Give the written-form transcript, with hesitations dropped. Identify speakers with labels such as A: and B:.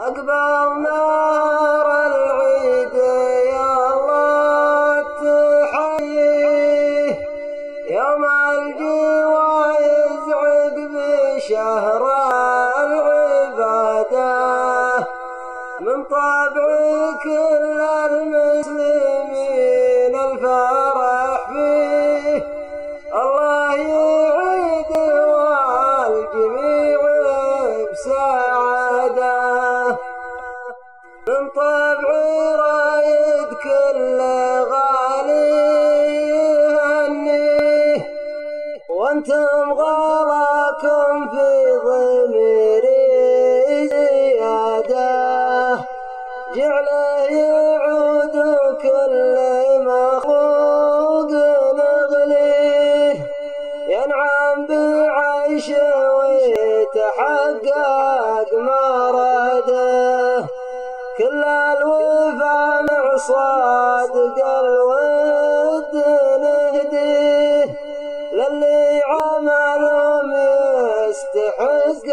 A: أقبل نار العيد يا الله تحييه، يوم الجوايز عقب شهر العبادة، من طبع كل المسلمين الفرح فيه، الله يعيد والجميع بسعادة، من طبع رايد كل غالي يهنيه، وانتم غلاكم في ضميري زيادة، جعله يعود كل مخلوق نغليه، ينعم بعيش ويتحقق مراده، كل الوفا مع صادق الود نهديه، للي عملهم يستحق